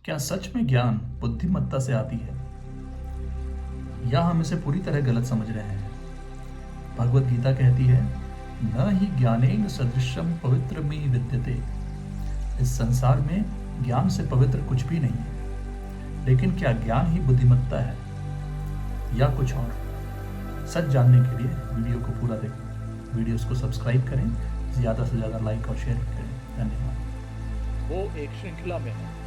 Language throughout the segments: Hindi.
क्या सच में ज्ञान बुद्धिमत्ता से आती है या हम इसे पूरी तरह गलत समझ रहे हैं? भगवत गीता कहती है, न ही ज्ञानेन सदृशम पवित्रमी विद्यते। इस संसार में ज्ञान से पवित्र कुछ भी नहीं है। लेकिन क्या ज्ञान ही बुद्धिमत्ता है या कुछ और? सच जानने के लिए वीडियो को पूरा देखें। वीडियोस को सब्सक्राइब करें, ज़्यादा से ज़्यादा लाइक और शेयर करें। धन्यवाद। वो एक श्रृंखला में है।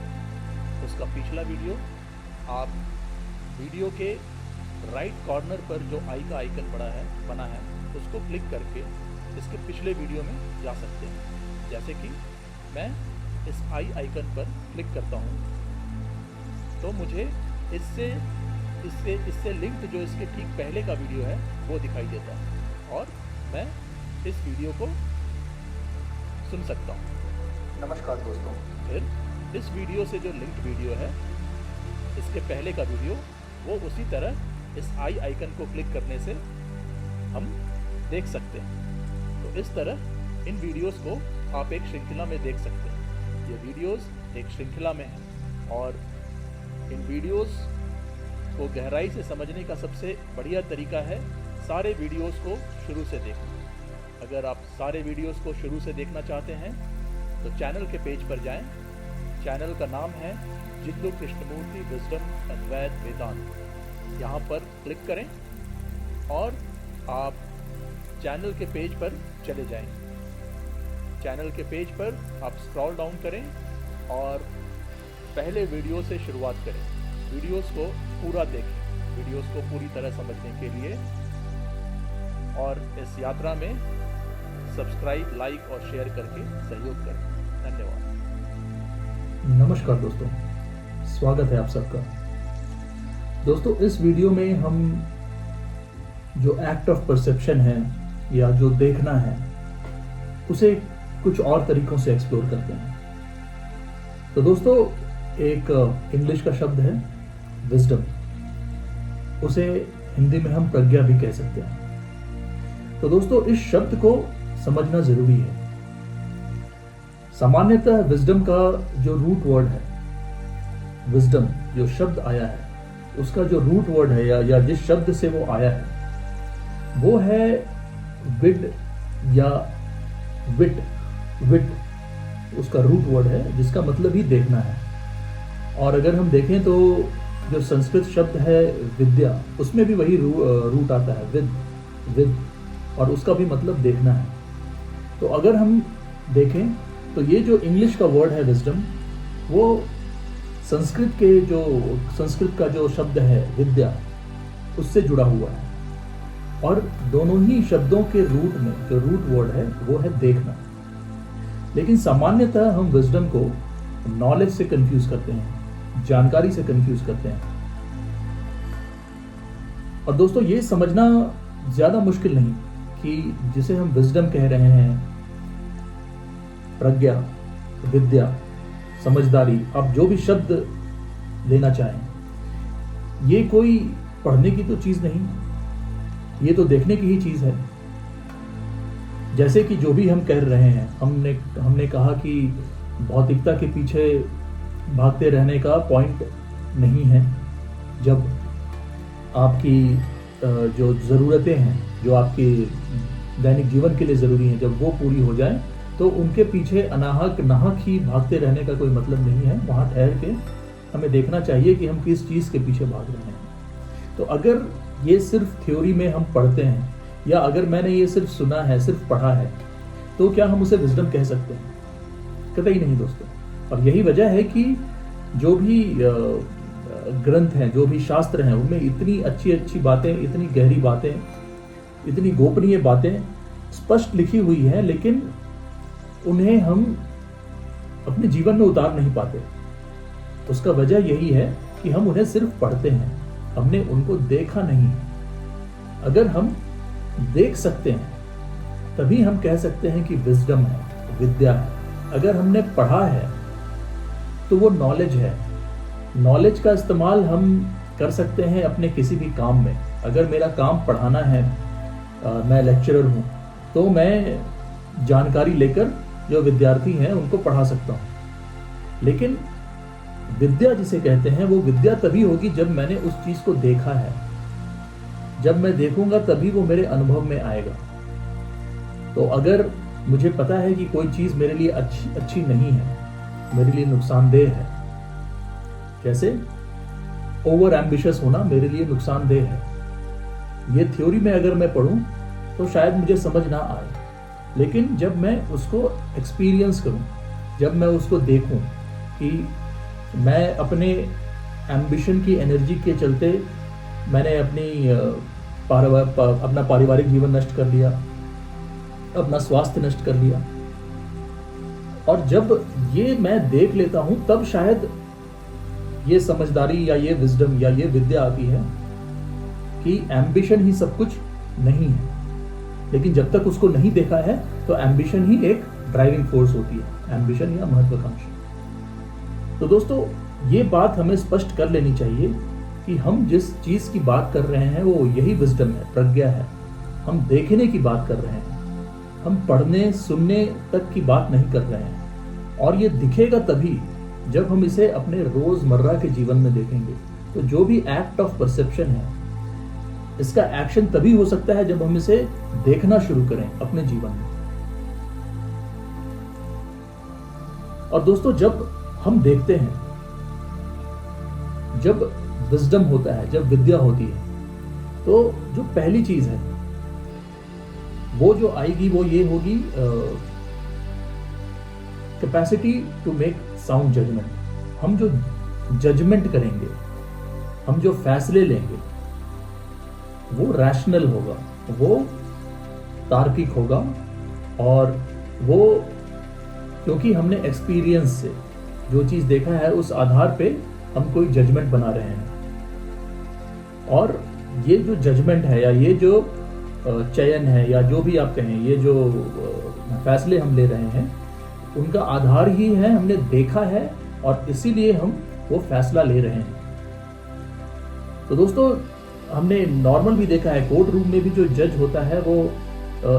उसका पिछला वीडियो आप वीडियो के राइट कॉर्नर पर जो आई का आइकन बना है उसको क्लिक करके इसके पिछले वीडियो में जा सकते हैं। जैसे कि मैं इस आई आइकन पर क्लिक करता हूँ तो मुझे इससे लिंक्ड जो इसके ठीक पहले का वीडियो है वो दिखाई देता है और मैं इस वीडियो को सुन सकता हूँ। नमस्कार दोस्तों। फिर इस वीडियो से जो लिंक्ड वीडियो है इसके पहले का वीडियो वो उसी तरह इस आई आइकन को क्लिक करने से हम देख सकते हैं। तो इस तरह इन वीडियोस को आप एक श्रृंखला में देख सकते हैं। ये वीडियोस एक श्रृंखला में हैं और इन वीडियोस को गहराई से समझने का सबसे बढ़िया तरीका है सारे वीडियोस को शुरू से देखना। अगर आप सारे वीडियोस को शुरू से देखना चाहते हैं तो चैनल के पेज पर जाएं। चैनल का नाम है जिद्दू कृष्णमूर्ति विजडम अद्वैत वेदांत। यहाँ पर क्लिक करें और आप चैनल के पेज पर चले जाएं। चैनल के पेज पर आप स्क्रॉल डाउन करें और पहले वीडियो से शुरुआत करें। वीडियोस को पूरा देखें, वीडियोस को पूरी तरह समझने के लिए, और इस यात्रा में सब्सक्राइब, लाइक और शेयर करके सहयोग करें। धन्यवाद। नमस्कार दोस्तों, स्वागत है आप सबका। दोस्तों, इस वीडियो में हम जो एक्ट ऑफ परसेप्शन है या जो देखना है उसे कुछ और तरीकों से एक्सप्लोर करते हैं। तो दोस्तों, एक इंग्लिश का शब्द है विजडम। उसे हिंदी में हम प्रज्ञा भी कह सकते हैं। तो दोस्तों, इस शब्द को समझना जरूरी है। सामान्यतः विजडम का जो रूट वर्ड है, विजडम जो शब्द आया है उसका जो रूट वर्ड है या जिस शब्द से वो आया है वो है विड या विट। विट उसका रूट वर्ड है जिसका मतलब ही देखना है। और अगर हम देखें तो जो संस्कृत शब्द है विद्या, उसमें भी वही रूट आता है, विद, और उसका भी मतलब देखना है। तो अगर हम देखें तो ये जो इंग्लिश का वर्ड है विजडम, वो संस्कृत का जो शब्द है विद्या, उससे जुड़ा हुआ है। और दोनों ही शब्दों के रूट में जो रूट वर्ड है वो है देखना। लेकिन सामान्यतः हम विजडम को नॉलेज से कंफ्यूज करते हैं, जानकारी से कंफ्यूज करते हैं। और दोस्तों, ये समझना ज्यादा मुश्किल नहीं कि जिसे हम विजडम कह रहे हैं, प्रज्ञा, विद्या, समझदारी, आप जो भी शब्द लेना चाहें, ये कोई पढ़ने की तो चीज नहीं, ये तो देखने की ही चीज है। जैसे कि जो भी हम कह रहे हैं, हमने कहा कि भौतिकता के पीछे भागते रहने का पॉइंट नहीं है। जब आपकी जो ज़रूरतें हैं, जो आपके दैनिक जीवन के लिए ज़रूरी हैं, जब वो पूरी हो जाए तो उनके पीछे नाहक ही भागते रहने का कोई मतलब नहीं है। वहाँ ठहर के हमें देखना चाहिए कि हम किस चीज़ के पीछे भाग रहे हैं। तो अगर ये सिर्फ थ्योरी में हम पढ़ते हैं या अगर मैंने ये सिर्फ सुना है, सिर्फ पढ़ा है, तो क्या हम उसे विजडम कह सकते हैं? कतई नहीं दोस्तों। और यही वजह है कि जो भी ग्रंथ हैं, जो भी शास्त्र हैं, उनमें इतनी अच्छी अच्छी बातें, इतनी गहरी बातें, इतनी गोपनीय बातें स्पष्ट लिखी हुई हैं, लेकिन उन्हें हम अपने जीवन में उतार नहीं पाते। उसका वजह यही है कि हम उन्हें सिर्फ पढ़ते हैं, हमने उनको देखा नहीं। अगर हम देख सकते हैं तभी हम कह सकते हैं कि विजडम है, विद्या है। अगर हमने पढ़ा है तो वो नॉलेज है। नॉलेज का इस्तेमाल हम कर सकते हैं अपने किसी भी काम में। अगर मेरा काम पढ़ाना है, मैं लेक्चरर हूँ, तो मैं जानकारी लेकर जो विद्यार्थी हैं उनको पढ़ा सकता हूँ। लेकिन विद्या जिसे कहते हैं वो विद्या तभी होगी जब मैंने उस चीज को देखा है। जब मैं देखूंगा तभी वो मेरे अनुभव में आएगा। तो अगर मुझे पता है कि कोई चीज मेरे लिए अच्छी नहीं है, मेरे लिए नुकसानदेह है, जैसे ओवर एम्बिशियस होना मेरे लिए नुकसानदेह है, ये थ्योरी में अगर मैं पढ़ूं तो शायद मुझे समझ ना आए। लेकिन जब मैं उसको एक्सपीरियंस करूं, जब मैं उसको देखूं कि मैं अपने एम्बिशन की एनर्जी के चलते मैंने अपना पारिवारिक जीवन नष्ट कर लिया, अपना स्वास्थ्य नष्ट कर लिया, और जब ये मैं देख लेता हूं तब शायद ये समझदारी या ये विजडम या ये विद्या आती है कि एम्बिशन ही सब कुछ नहीं है। लेकिन जब तक उसको नहीं देखा है तो एम्बिशन ही एक ड्राइविंग फोर्स होती है, एम्बिशन या महत्वाकांक्षा। तो दोस्तों ये बात हमें स्पष्ट कर लेनी चाहिए कि हम जिस चीज की बात कर रहे हैं वो यही विजडम है, प्रज्ञा है। हम देखने की बात कर रहे हैं, हम पढ़ने सुनने तक की बात नहीं कर रहे हैं। और ये दिखेगा तभी जब हम इसे अपने रोजमर्रा के जीवन में देखेंगे। तो जो भी एक्ट ऑफ परसेप्शन है, इसका एक्शन तभी हो सकता है जब हम इसे देखना शुरू करें अपने जीवन में। और दोस्तों जब हम देखते हैं, जब विजडम होता है, जब विद्या होती है, तो जो पहली चीज है वो जो आएगी वो ये होगी capacity to make sound judgement. हम जो जजमेंट करेंगे, हम जो फैसले लेंगे वो रैशनल होगा, वो तार्किक होगा, और वो क्योंकि हमने एक्सपीरियंस से जो चीज देखा है उस आधार पे हम कोई जजमेंट बना रहे हैं। और ये जो जजमेंट है या ये जो चयन है या जो भी आप कहें, ये जो फैसले हम ले रहे हैं उनका आधार ही है हमने देखा है, और इसीलिए हम वो फैसला ले रहे हैं। तो दोस्तों हमने नॉर्मल भी देखा है, कोर्ट रूम में भी जो जज होता है वो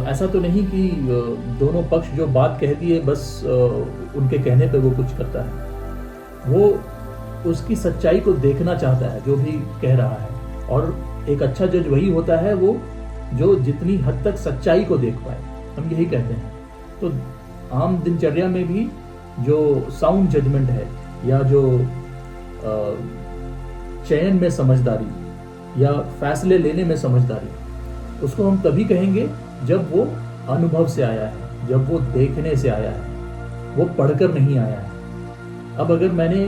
ऐसा तो नहीं कि दोनों पक्ष जो बात कह दिए बस उनके कहने पे वो कुछ करता है। वो उसकी सच्चाई को देखना चाहता है जो भी कह रहा है। और एक अच्छा जज वही होता है वो जो जितनी हद तक सच्चाई को देख पाए, हम यही कहते हैं। तो आम दिनचर्या में भी जो साउंड जजमेंट है या जो चयन में समझदारी या फैसले लेने में समझदारी, उसको हम तभी कहेंगे जब वो अनुभव से आया है, जब वो देखने से आया है, वो पढ़कर नहीं आया है। अब अगर मैंने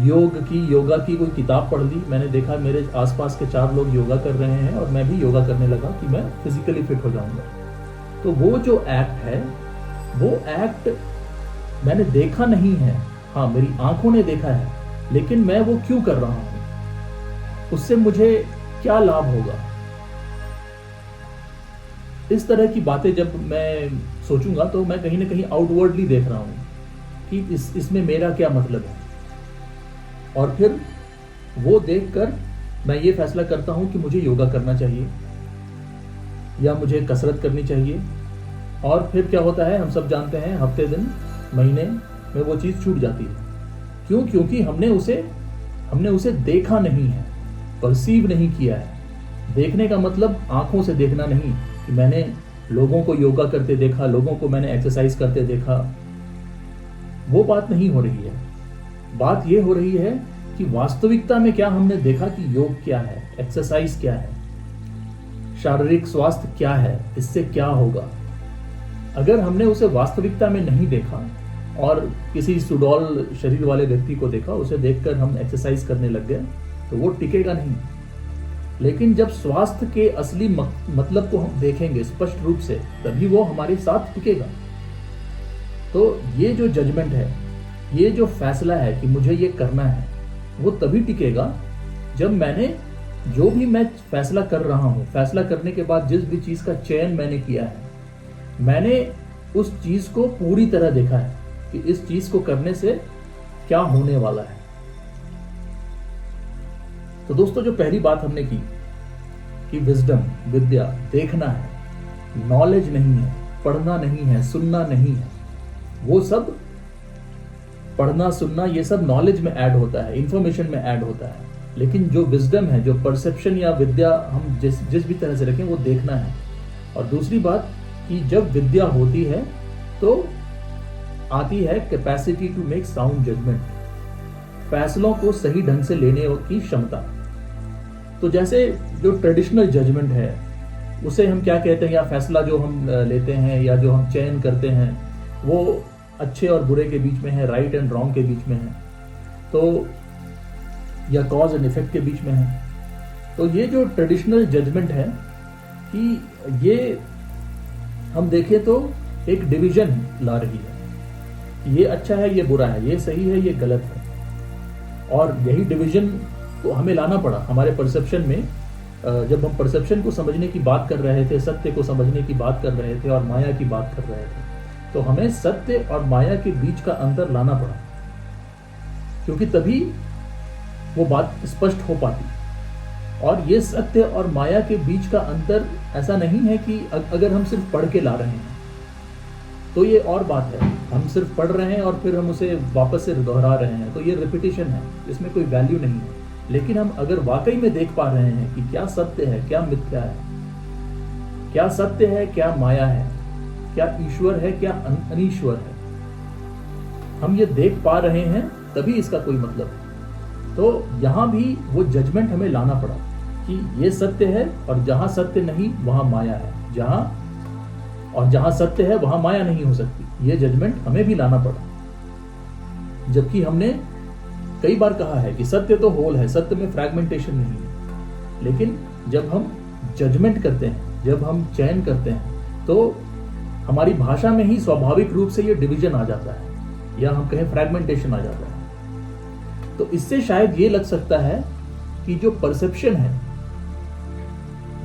योगा की कोई किताब पढ़ ली, मैंने देखा मेरे आसपास के 4 लोग योगा कर रहे हैं और मैं भी योगा करने लगा कि मैं फिजिकली फिट हो जाऊंगा, तो वो जो एक्ट है वो एक्ट मैंने देखा नहीं है। हाँ, मेरी आंखों ने देखा है, लेकिन मैं वो क्यों कर रहा हूं, उससे मुझे क्या लाभ होगा। इस तरह की बातें जब मैं सोचूंगा तो मैं कहीं ना कहीं आउटवर्डली देख रहा हूं कि इसमें मेरा क्या मतलब है। और फिर वो देखकर मैं ये फैसला करता हूं कि मुझे योगा करना चाहिए या मुझे कसरत करनी चाहिए। और फिर क्या होता है, हम सब जानते हैं, हफ्ते दिन महीने में वो चीज़ छूट जाती है। क्यों? क्योंकि हमने उसे देखा नहीं है, परसीव नहीं किया है। देखने का मतलब आंखों से देखना नहीं कि मैंने लोगों को योगा करते देखा, लोगों को मैंने एक्सरसाइज करते देखा, वो बात नहीं हो रही है। बात ये हो रही है कि वास्तविकता में क्या हमने देखा कि योग क्या है, एक्सरसाइज क्या है, शारीरिक स्वास्थ्य क्या है, इससे क्या होगा। अगर हमने उसे वास्तविकता में नहीं देखा और किसी सुडौल शरीर वाले व्यक्ति को देखा, उसे देखकर हम एक्सरसाइज करने लग गए, तो वो टिकेगा नहीं। लेकिन जब स्वास्थ्य के असली मतलब को हम देखेंगे स्पष्ट रूप से, तभी वो हमारे साथ टिकेगा। तो ये जो जजमेंट है, ये जो फैसला है कि मुझे ये करना है, वो तभी टिकेगा जब मैंने जो भी मैं फैसला कर रहा हूं, फैसला करने के बाद जिस भी चीज का चयन मैंने किया है, मैंने उस चीज को पूरी तरह देखा है कि इस चीज को करने से क्या होने वाला है। तो दोस्तों जो पहली बात हमने की कि विजडम, विद्या देखना है, नॉलेज नहीं है, पढ़ना नहीं है, सुनना नहीं है, वो सब पढ़ना सुनना ये सब नॉलेज में ऐड होता है, इंफॉर्मेशन में ऐड होता है, लेकिन जो विजडम है, जो परसेप्शन या विद्या हम जिस भी तरह से रखें वो देखना है। और दूसरी बात कि जब विद्या होती है तो आती है capacity to make sound judgement, फैसलों को सही ढंग से लेने की क्षमता। तो जैसे जो ट्रेडिशनल जजमेंट है उसे हम क्या कहते हैं, या फैसला जो हम लेते हैं या जो हम चयन करते हैं वो अच्छे और बुरे के बीच में है, राइट एंड रॉन्ग के बीच में है, तो या कॉज एंड इफेक्ट के बीच में है। तो ये जो ट्रेडिशनल जजमेंट है कि ये हम देखें तो एक डिवीजन ला रही है, ये अच्छा है, ये बुरा है, ये सही है, ये गलत है। और यही डिवीजन को हमें लाना पड़ा हमारे परसेप्शन में। जब हम परसेप्शन को समझने की बात कर रहे थे, सत्य को समझने की बात कर रहे थे और माया की बात कर रहे थे, तो हमें सत्य और माया के बीच का अंतर लाना पड़ा, क्योंकि तभी वो बात स्पष्ट हो पाती। और ये सत्य और माया के बीच का अंतर ऐसा नहीं है कि अगर हम सिर्फ पढ़ के ला रहे हैं तो ये और बात है, हम सिर्फ पढ़ रहे हैं और फिर हम उसे वापस से दोहरा रहे हैं, तो ये रिपीटिशन है, इसमें कोई वैल्यू नहीं है। लेकिन हम अगर वाकई में देख पा रहे हैं कि क्या सत्य है, क्या मिथ्या है, क्या सत्य है, क्या माया है, क्या ईश्वर है, क्या अनीश्वर है, हम ये देख पा रहे हैं तभी इसका कोई मतलब है। तो यहां भी वो जजमेंट हमें लाना पड़ा कि ये सत्य है और जहां सत्य नहीं वहां माया है, जहां सत्य है वहां माया नहीं हो सकती। ये जजमेंट हमें भी लाना पड़ा, जबकि हमने कई बार कहा है कि सत्य तो होल है, सत्य में फ्रैगमेंटेशन नहीं है। लेकिन जब हम जजमेंट करते हैं, जब हम चयन करते हैं, तो हमारी भाषा में ही स्वाभाविक रूप से ये डिवीजन आ जाता है, या हम कहें फ्रैगमेंटेशन आ जाता है। तो इससे शायद ये लग सकता है कि जो परसेप्शन है,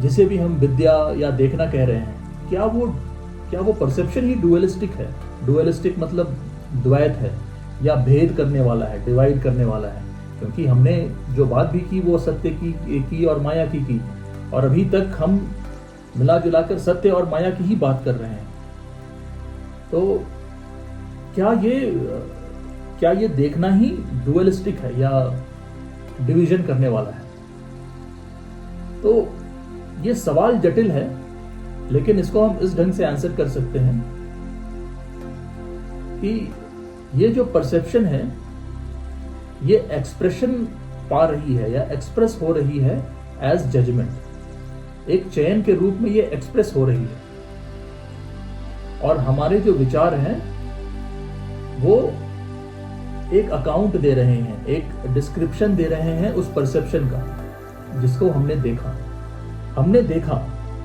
जिसे भी हम विद्या या देखना कह रहे हैं, क्या वो परसेप्शन ही डुअलिस्टिक है। डुअलिस्टिक मतलब द्वैत है या भेद करने वाला है, डिवाइड करने वाला है। क्योंकि हमने जो बात भी की वो सत्य की और माया की, और अभी तक हम मिला जुलाकर सत्य और माया की ही बात कर रहे हैं। तो क्या ये देखना ही डुअलिस्टिक है या डिवीजन करने वाला है? तो ये सवाल जटिल है, लेकिन इसको हम इस ढंग से आंसर कर सकते हैं कि ये जो परसेप्शन है ये एक्सप्रेशन पा रही है या एक्सप्रेस हो रही है एज जजमेंट, एक चयन के रूप में ये एक्सप्रेस हो रही है। और हमारे जो विचार हैं वो एक अकाउंट दे रहे हैं, एक डिस्क्रिप्शन दे रहे हैं उस परसेप्शन का, जिसको हमने देखा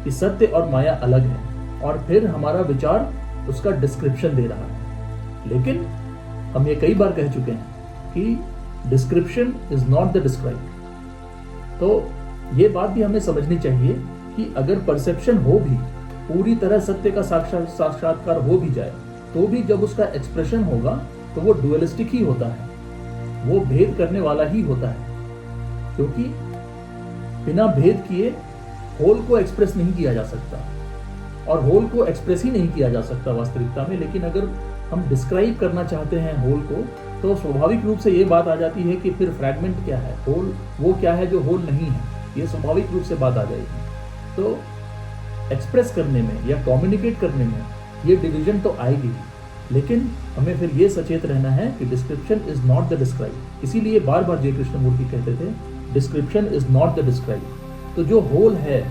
कि सत्य और माया अलग है, और फिर हमारा विचार उसका डिस्क्रिप्शन दे रहा है। लेकिन हम ये कई बार कह चुके हैं कि description is not the describe. तो ये बात भी हमें समझनी चाहिए कि अगर परसेप्शन हो भी, पूरी तरह सत्य का साक्षात्कार हो भी जाए, तो भी जब उसका एक्सप्रेशन होगा तो वो डुअलिस्टिक ही होता है, वो भेद करने वाला ही होता है। क्योंकि बिना भेद किए होल को एक्सप्रेस नहीं किया जा सकता, और होल को एक्सप्रेस ही नहीं किया जा सकता वास्तविकता में। लेकिन अगर हम डिस्क्राइब करना चाहते हैं होल को, तो स्वाभाविक रूप से ये बात आ जाती है कि फिर फ्रैगमेंट क्या है, होल वो क्या है जो होल नहीं है, ये स्वाभाविक रूप से बात आ जाएगी। तो एक्सप्रेस करने में या कम्युनिकेट करने में ये डिवीजन तो आएगी, लेकिन हमें फिर ये सचेत रहना है कि description is not the describe. इसीलिए बार बार जय कृष्णमूर्ति कहते थे, description is not the describe. तो जो होल है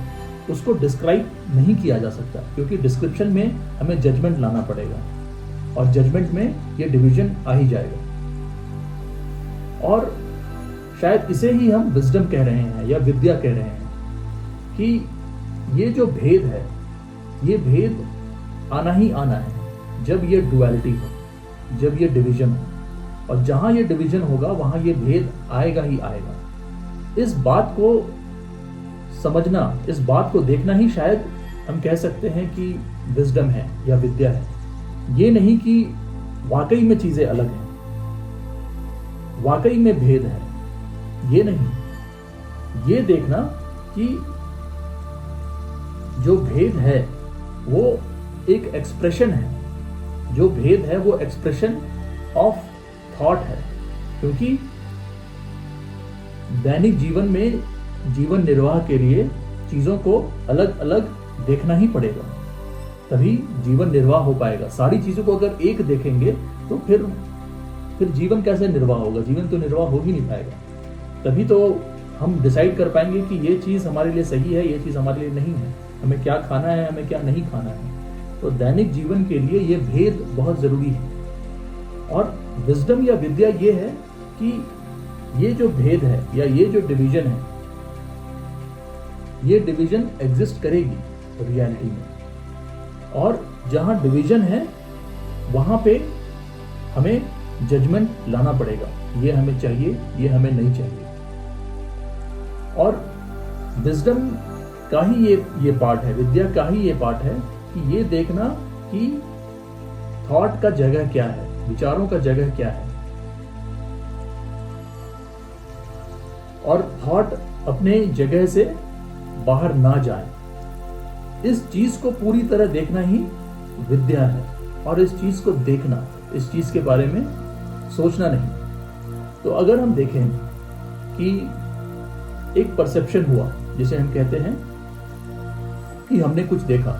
उसको डिस्क्राइब नहीं किया जा सकता, क्योंकि डिस्क्रिप्शन में हमें जजमेंट लाना पड़ेगा, और जजमेंट में ये डिवीजन आ ही जाएगा। और शायद इसे ही हम विजडम कह रहे हैं या विद्या कह रहे हैं, कि ये जो भेद है, ये भेद आना ही आना है जब ये डुअलिटी हो, जब ये डिवीजन हो। और जहां ये डिवीजन होगा वहां ये भेद आएगा ही आएगा। इस बात को समझना, इस बात को देखना ही शायद हम कह सकते हैं कि विजडम है या विद्या है। ये नहीं कि वाकई में चीजें अलग हैं, वाकई में भेद है, ये नहीं। ये देखना कि जो भेद है वो एक एक्सप्रेशन है, जो भेद है वो एक्सप्रेशन ऑफ थॉट है, क्योंकि दैनिक जीवन में जीवन निर्वाह के लिए चीजों को अलग अलग देखना ही पड़ेगा, तभी जीवन निर्वाह हो पाएगा। सारी चीजों को अगर एक देखेंगे तो फिर जीवन कैसे निर्वाह होगा? जीवन तो निर्वाह हो ही नहीं पाएगा। तभी तो हम डिसाइड कर पाएंगे कि ये चीज हमारे लिए सही है, ये चीज हमारे लिए नहीं है, हमें क्या खाना है, हमें क्या नहीं खाना है। तो दैनिक जीवन के लिए ये भेद बहुत जरूरी है। और विजडम या विद्या ये है कि ये जो भेद है या ये जो डिवीजन है, ये डिवीजन एग्जिस्ट करेगी रियलिटी में, और जहां डिवीजन है वहां पे हमें जजमेंट लाना पड़ेगा, ये हमें चाहिए, ये हमें नहीं चाहिए। और विजडम का ही ये पार्ट है, विद्या का ही ये पार्ट है कि ये देखना कि थॉट का जगह क्या है, विचारों का जगह क्या है, और थॉट अपने जगह से बाहर ना जाए। इस चीज को पूरी तरह देखना ही विद्या है, और इस चीज को देखना, इस चीज के बारे में सोचना नहीं। तो अगर हम देखें कि एक परसेप्शन हुआ, जिसे हम कहते हैं कि हमने कुछ देखा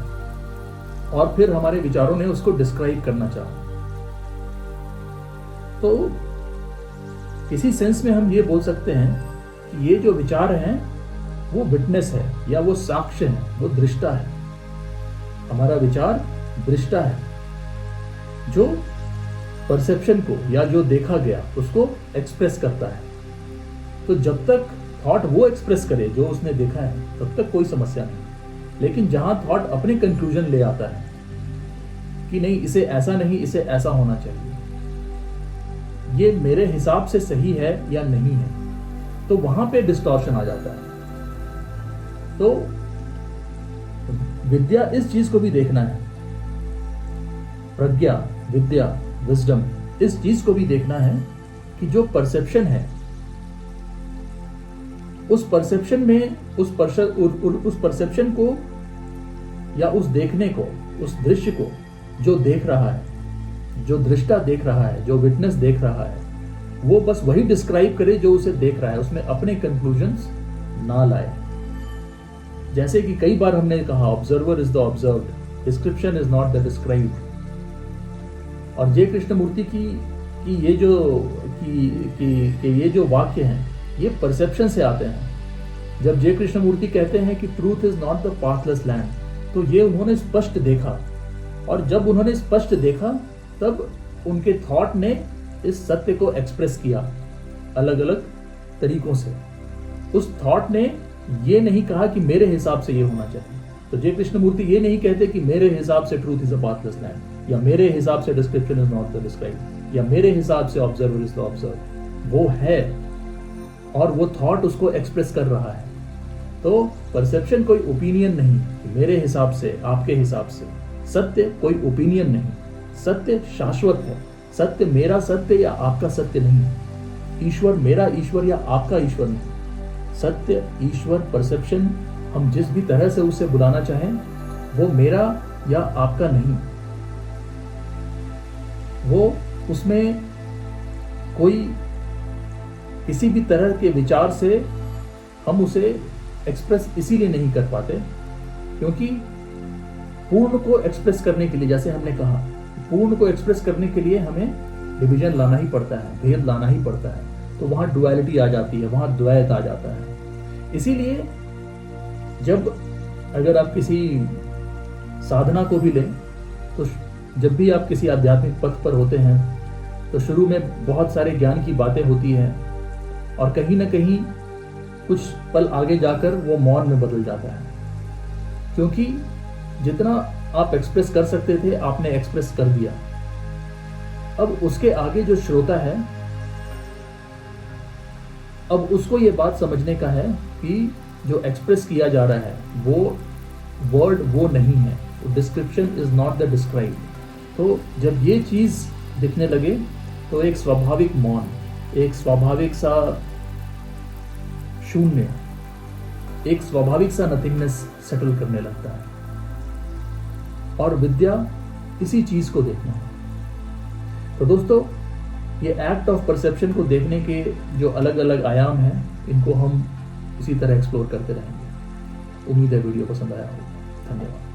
और फिर हमारे विचारों ने उसको डिस्क्राइब करना चाहा, तो किसी सेंस में हम ये बोल सकते हैं कि ये जो विचार हैं वो विटनेस है, या वो साक्ष्य है, वो दृष्टा है। हमारा विचार दृष्टा है जो परसेप्शन को या जो देखा गया उसको एक्सप्रेस करता है। तो जब तक थॉट वो एक्सप्रेस करे जो उसने देखा है, तब तक कोई समस्या नहीं। लेकिन जहां थॉट अपने कंक्लूजन ले आता है कि नहीं, इसे ऐसा नहीं, इसे ऐसा होना चाहिए, ये मेरे हिसाब से सही है या नहीं है, तो वहां पे डिस्टॉर्शन आ जाता है। तो विद्या इस चीज को भी देखना है, प्रज्ञा, विद्या, विजडम, इस चीज को भी देखना है कि जो परसेप्शन है, उस परसेप्शन में उस परसेप्शन को या उस देखने को, उस दृश्य को जो देख रहा है, जो दृष्टा देख रहा है, जो विटनेस देख रहा है, वो बस वही डिस्क्राइब करे जो उसे देख रहा है, उसमें अपने कंक्लूजन्स ना लाए। जैसे कि कई बार हमने कहा, observer is the observed, description is not the described. और जय कृष्णमूर्ति की ये जो वाक्य हैं, ये परसेप्शन से आते हैं। जब जय कृष्णमूर्ति कहते हैं कि truth is not the pathless land, तो ये उन्होंने स्पष्ट देखा, और जब उन्होंने स्पष्ट देखा तब उनके थॉट ने इस सत्य को एक्सप्रेस किया अलग अलग तरीकों से। उस थॉट ने ये नहीं कहा कि मेरे हिसाब से ये होना चाहिए। तो जय कृष्णमूर्ति ये नहीं कहते कि मेरे हिसाब से truth is a pathless land, या मेरे हिसाब से description is not the described, या मेरे हिसाब से ऑब्जर्वर इज द ऑब्जर्व। वो है और वो थॉट उसको एक्सप्रेस कर रहा है। तो परसेप्शन कोई ओपिनियन नहीं, मेरे हिसाब से, आपके हिसाब से। सत्य कोई ओपिनियन नहीं, सत्य शाश्वत है। सत्य मेरा सत्य या आपका सत्य नहीं, ईश्वर मेरा ईश्वर या आपका ईश्वर नहीं। सत्य, ईश्वर, परसेप्शन, हम जिस भी तरह से उसे बुलाना चाहें, वो मेरा या आपका नहीं। वो उसमें कोई किसी भी तरह के विचार से हम उसे एक्सप्रेस इसीलिए नहीं कर पाते क्योंकि पूर्ण को एक्सप्रेस करने के लिए, जैसे हमने कहा, पूर्ण को एक्सप्रेस करने के लिए हमें डिवीजन लाना ही पड़ता है, भेद लाना ही पड़ता है। तो वहां डुअलिटी आ जाती है, वहां द्वैत आ जाता है। इसीलिए अगर आप किसी साधना को भी लें, तो जब भी आप किसी आध्यात्मिक पथ पर होते हैं तो शुरू में बहुत सारे ज्ञान की बातें होती हैं, और कहीं ना कहीं कुछ पल आगे जाकर वो मौन में बदल जाता है, क्योंकि जितना आप एक्सप्रेस कर सकते थे आपने एक्सप्रेस कर दिया। अब उसके आगे जो श्रोता है, अब उसको ये बात समझने का है कि जो एक्सप्रेस किया जा रहा है वो वर्ड वो नहीं है, description is not the describe. तो जब ये चीज दिखने लगे तो एक स्वाभाविक मौन, एक स्वाभाविक सा शून्य, एक स्वाभाविक सा नथिंगनेस सेटल करने लगता है। और विद्या इसी चीज को देखना है। तो दोस्तों, ये एक्ट ऑफ परसेप्शन को देखने के जो अलग अलग आयाम हैं, इनको हम इसी तरह एक्सप्लोर करते रहेंगे। उम्मीद है वीडियो पसंद आया होगा। धन्यवाद।